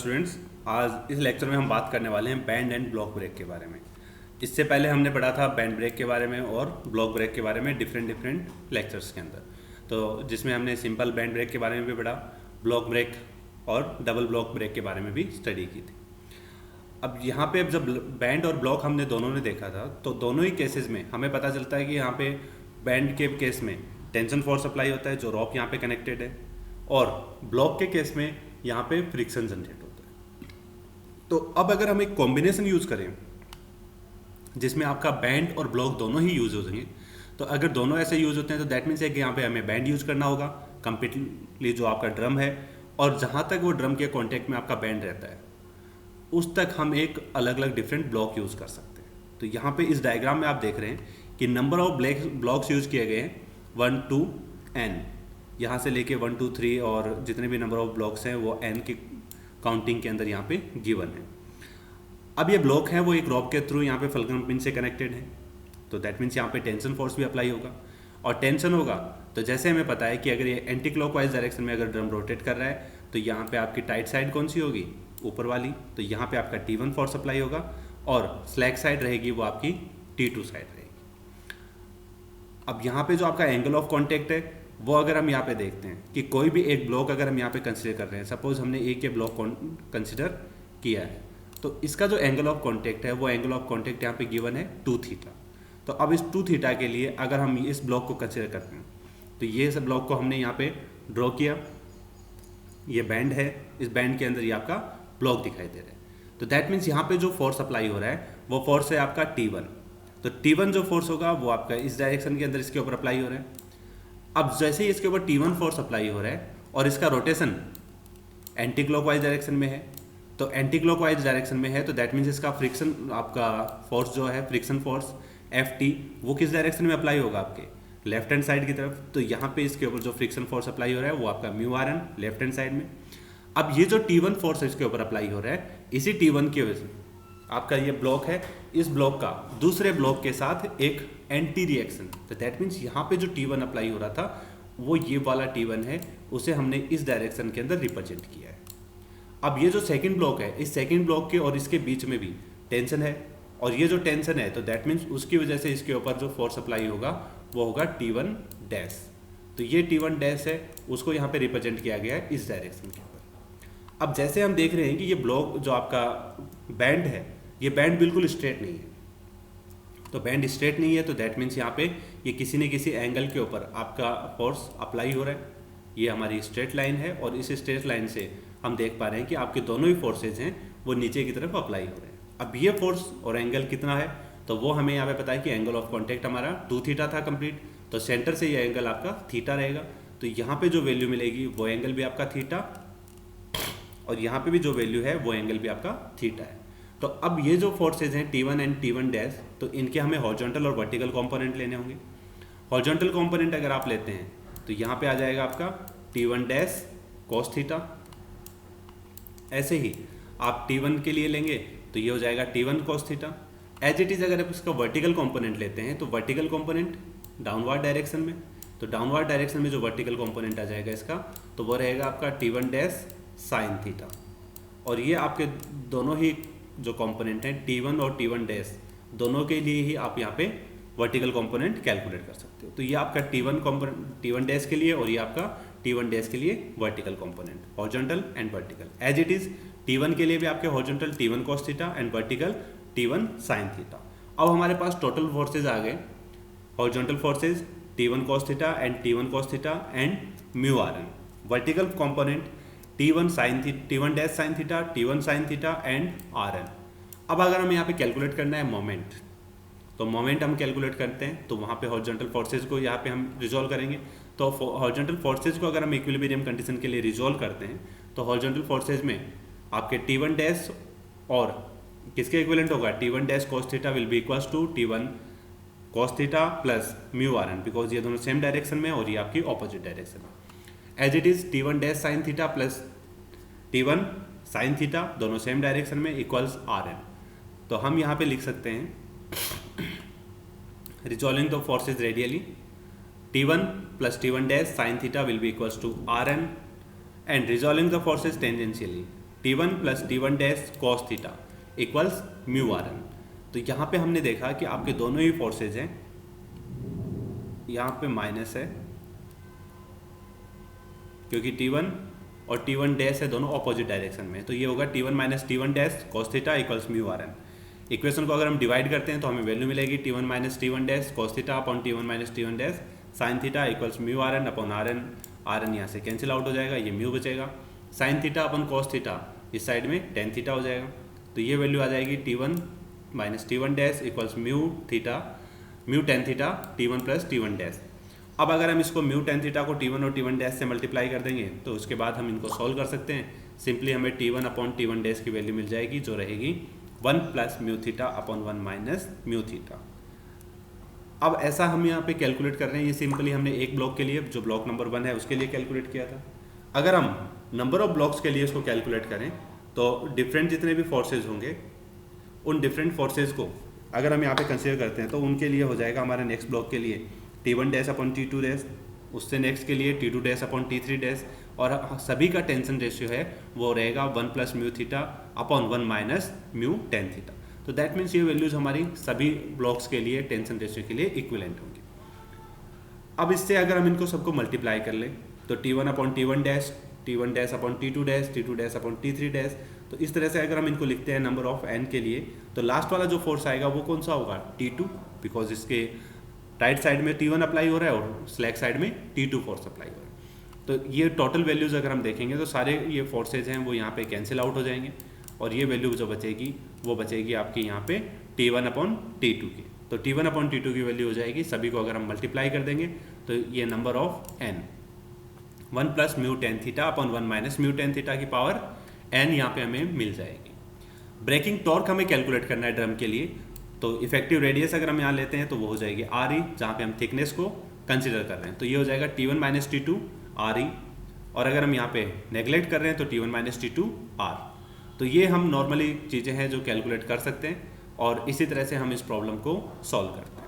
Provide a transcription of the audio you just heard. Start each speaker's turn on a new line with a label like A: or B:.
A: Students, आज इस lecture में हम बात करने वाले हैं बैंड एंड ब्लॉक ब्रेक के बारे में। इससे पहले हमने पढ़ा था बैंड ब्रेक के बारे में और ब्लॉक ब्रेक के बारे में डिफरेंट लेक्चर्स के अंदर। तो जिसमें हमने सिंपल बैंड ब्रेक के बारे में भी पढ़ा, ब्लॉक ब्रेक और डबल ब्लॉक ब्रेक के बारे में भी स्टडी की थी। अब यहाँ पे जब बैंड और ब्लॉक हमने दोनों ने देखा था, तो दोनों ही केसेस में हमें पता चलता है कि यहाँ पे बैंड के केस में टेंशन फोर्स अप्लाई होता है जो रॉक यहाँ पे कनेक्टेड है, और ब्लॉक के केस में यहाँ पे फ्रिक्शन जनरेट होता है। तो अब अगर हम एक कॉम्बिनेशन यूज करें जिसमें आपका बैंड और ब्लॉक दोनों ही यूज हो जाएंगे, तो अगर दोनों ऐसे यूज होते हैं तो दैट मीन्स है कि यहाँ पे हमें बैंड यूज करना होगा कंप्लीटली जो आपका ड्रम है, और जहाँ तक वो ड्रम के कॉन्टेक्ट में आपका बैंड रहता है उस तक हम एक अलग अलग डिफरेंट ब्लॉक यूज कर सकते हैं। तो यहाँ पे इस डायग्राम में आप देख रहे हैं कि नंबर ऑफ ब्लॉक्स यूज किए गए हैं 1 to n, यहाँ से लेके 1 2 3 और जितने भी नंबर ऑफ ब्लॉक्स हैं वो n की काउंटिंग के अंदर यहाँ पे गिवन है। अब ये ब्लॉक है वो एक रॉड के थ्रू यहाँ पे फल्क्रम पिन से कनेक्टेड है, तो दैट मीन्स यहाँ पे टेंशन फोर्स भी अप्लाई होगा, और टेंशन होगा तो जैसे हमें पता है कि अगर ये एंटी क्लॉकवाइज डायरेक्शन में अगर ड्रम रोटेट कर रहा है तो यहाँ पे आपकी टाइट साइड कौन सी होगी, ऊपर वाली, तो यहाँ पे आपका T1 फोर्स अप्लाई होगा, और स्लैक साइड रहेगी वो आपकी T2 साइड रहेगी। अब यहाँ पे जो आपका एंगल ऑफ कॉन्टेक्ट है वो अगर हम यहाँ पे देखते हैं कि कोई भी एक ब्लॉक अगर हम यहाँ पे कंसिडर कर रहे हैं, सपोज हमने एक के ब्लॉक कंसिडर किया है, तो इसका जो एंगल ऑफ कॉन्टेक्ट है वो एंगल ऑफ कॉन्टेक्ट यहाँ पे गिवन है 2 थीटा। तो अब इस 2 थीटा के लिए अगर हम इस ब्लॉक को कंसिडर करते हैं तो ये सब ब्लॉक को हमने यहाँ पे ड्रॉ किया, ये बैंड है, इस बैंड के अंदर ये आपका ब्लॉक दिखाई दे रहा है। तो दैट मीन्स यहाँ पे जो फोर्स अप्लाई हो रहा है वो फोर्स है आपका T1। तो T1 जो फोर्स होगा वो आपका इस डायरेक्शन के अंदर इसके ऊपर अप्लाई हो रहा है। अब जैसे ही इसके ऊपर T1 फोर्स अप्लाई हो रहा है और इसका रोटेशन एंटी क्लॉकवाइज डायरेक्शन में है, तो एंटी क्लॉकवाइज डायरेक्शन में है तो दैट मीन्स इसका फ्रिक्शन आपका फोर्स जो है फ्रिक्शन फोर्स Ft वो किस डायरेक्शन में अप्लाई होगा, आपके लेफ्ट हैंड साइड की तरफ। तो यहाँ पे इसके ऊपर जो फ्रिक्शन फोर्स अप्लाई हो रहा है वो आपका μRn लेफ्ट हैंड साइड में। अब ये जो T1 फोर्स इसके ऊपर अप्लाई हो रहा है, इसी T1 की वजह से आपका ये ब्लॉक है, इस ब्लॉक का दूसरे ब्लॉक के साथ एक एंटी रिएक्शन, तो दैट मीन्स यहाँ पे जो T1 अप्लाई हो रहा था वो ये वाला T1 है, उसे हमने इस डायरेक्शन के अंदर रिप्रेजेंट किया है। अब ये जो सेकंड ब्लॉक है, इस सेकंड ब्लॉक के और इसके बीच में भी टेंशन है, और ये जो टेंशन है तो दैट मीन्स उसकी वजह से इसके ऊपर जो फोर्स अप्लाई होगा वो होगा T1 डैश। तो ये T1 डैश है, उसको यहाँ पे रिप्रेजेंट किया गया है इस डायरेक्शन के ऊपर। अब जैसे हम देख रहे हैं कि ये ब्लॉक जो आपका बैंड है, ये बैंड बिल्कुल स्ट्रेट नहीं है, तो बैंड स्ट्रेट नहीं है तो दैट मीन्स यहाँ पे ये किसी न किसी एंगल के ऊपर आपका फोर्स अप्लाई हो रहा है। ये हमारी स्ट्रेट लाइन है, और इस स्ट्रेट लाइन से हम देख पा रहे हैं कि आपके दोनों ही फोर्सेज हैं वो नीचे की तरफ अप्लाई हो रहे हैं। अब ये फोर्स और एंगल कितना है तो वो हमें यहाँ पे पता है कि एंगल ऑफ कॉन्टेक्ट हमारा 2 थीटा था कंप्लीट, तो सेंटर से ये एंगल आपका थीटा रहेगा, तो यहाँ पे जो वैल्यू मिलेगी वो एंगल भी आपका थीटा, और यहाँ पे भी जो वैल्यू है वो एंगल भी आपका थीटा है। तो अब ये जो फोर्सेज हैं T1 एंड T1 डैश, तो इनके हमें हॉरिजॉन्टल और वर्टिकल कंपोनेंट लेने होंगे। हॉरिजॉन्टल कंपोनेंट अगर आप लेते हैं तो यहाँ पे आ जाएगा आपका T1 डैश cos थीटा। ऐसे ही आप T1 के लिए लेंगे तो ये हो जाएगा T1 cos theta. As it is अगर आप इसका वर्टिकल कंपोनेंट लेते हैं तो वर्टिकल कंपोनेंट डाउनवर्ड डायरेक्शन में, तो डाउनवर्ड डायरेक्शन में जो वर्टिकल कंपोनेंट आ जाएगा इसका तो वो रहेगा आपका T1 डैश साइन थीटा। और ये आपके दोनों ही जो कंपोनेंट हैं T1 और T1 डैश, दोनों के लिए ही आप यहाँ पे वर्टिकल कंपोनेंट कैलकुलेट कर सकते हो। तो ये आपका T1 डैश के लिए और ये आपका T1 डैश के लिए vertical component, horizontal and vertical. As it is T1 के लिए भी आपके horizontal T1 cos theta and vertical T1 sin theta. अब हमारे पास टोटल फोर्सेज आ गए, horizontal forces T1 cos theta and T1 cos theta and μRn, vertical component T1 dash sine theta, T1 sin theta and Rn। अब अगर हम यहाँ पे कैलकुलेट करना है मोमेंट, तो मोमेंट हम कैलकुलेट करते हैं तो वहाँ पे हॉरिजॉन्टल फोर्सेज को यहाँ पे हम रिजॉल्व करेंगे। तो हॉरिजॉन्टल फोर्सेज को अगर हम इक्विलिब्रियम कंडीशन के लिए रिजॉल्व करते हैं तो हॉरिजॉन्टल फोर्सेज में आपके T1 डैश और किसके इक्विवेलेंट होगा, T1 dash cos theta will be equals to T1 cos theta plus μRn, because ये दोनों सेम डायरेक्शन में और ये आपकी ऑपोजिट डायरेक्शन में। As it is T1 dash sine theta plus T1 sine theta, दोनों सेम डायरेक्शन में, equals Rn। तो हम यहाँ पे लिख सकते हैं resolving the forces radially T1 plus T1 dash sin theta will be equals to Rn, and resolving the forces tangentially T1 plus T1 dash cos theta equals mu R N. तो यहाँ पे हमने देखा कि आपके दोनों ही फोर्सेज हैं, यहाँ पे माइनस है क्योंकि T1 और T1 डैश है दोनों ऑपोजिट डायरेक्शन में, तो ये होगा T1 minus T1 dash cos theta equals mu R N. Equation को अगर हम डिवाइड करते हैं तो हमें वैल्यू मिलेगी T1 minus T1 dash cos theta upon T1 minus T1 dash sine theta equals mu R N upon R N. R N यहाँ से कैंसिल आउट हो जाएगा, ये म्यू बचेगा। Sine theta upon cos theta इस side में tan theta हो जाएगा, तो ये वैल्यू आ जाएगी T1 minus T1 dash equals mu theta mu tan theta T1 plus T1 dash. अब अगर हम इसको म्यू टेन थीटा को T1 और T1 डैश से मल्टीप्लाई कर देंगे तो उसके बाद हम इनको सॉल्व कर सकते हैं। सिंपली हमें T1 अपॉन T1 डैश की वैल्यू मिल जाएगी जो रहेगी 1 plus mu theta upon 1 minus mu theta. अब ऐसा हम यहाँ पे कैलकुलेट कर रहे हैं, ये सिंपली हमने एक ब्लॉक के लिए जो ब्लॉक नंबर 1 है उसके लिए कैलकुलेट किया था। अगर हम नंबर ऑफ ब्लॉक्स के लिए इसको कैलकुलेट करें तो डिफरेंट जितने भी फोर्सेज होंगे उन डिफरेंट फोर्सेज को अगर हम यहाँ पे कंसीडर करते हैं तो उनके लिए हो जाएगा हमारे नेक्स्ट ब्लॉक के लिए T1 dash upon T2 dash, उससे नेक्स्ट के लिए T2 dash upon T3 dash, और सभी का टेंशन रेशियो है वो रहेगा 1 plus mu theta upon 1 minus mu tan theta. तो दैट मीन्स ये वैल्यूज हमारी सभी ब्लॉक्स के लिए टेंशन रेशियो के लिए इक्विवेलेंट होंगी। अब इससे अगर हम इनको सबको मल्टीप्लाई कर लें तो T1 upon T1 dash, T1 dash upon T2 dash, T2 dash upon T3 dash, तो इस तरह से अगर हम इनको लिखते हैं नंबर ऑफ n के लिए तो लास्ट वाला जो फोर्स आएगा वो कौन सा होगा T2, बिकॉज इसके राइट साइड में T1 अप्लाई हो रहा है और स्लैक साइड में T2 फोर्स अप्लाई हो रहा है। तो ये टोटल वैल्यूज अगर हम देखेंगे तो सारे ये फोर्सेज हैं वो यहाँ पे कैंसिल आउट हो जाएंगे और ये वैल्यू जो बचेगी वो बचेगी आपकी यहाँ पे T1 अपॉन T2 की। तो T1 अपॉन T2 की वैल्यू हो जाएगी, सभी को अगर हम मल्टीप्लाई कर देंगे तो ये number of n 1 plus mu tan theta upon 1 minus mu tan theta की पावर n यहाँ पे हमें मिल जाएगी। ब्रेकिंग टॉर्क हमें कैलकुलेट करना है ड्रम के लिए, तो इफेक्टिव रेडियस अगर हम यहाँ लेते हैं तो वो हो जाएगी RE, जहाँ पे हम थिकनेस को कंसिडर कर रहे हैं, तो ये हो जाएगा T1 माइनस T2 RE, और अगर हम यहाँ पे नेगलेक्ट कर रहे हैं तो T1 माइनस T2 R। तो ये हम नॉर्मली चीज़ें हैं जो कैलकुलेट कर सकते हैं और इसी तरह से हम इस प्रॉब्लम को सॉल्व करते हैं।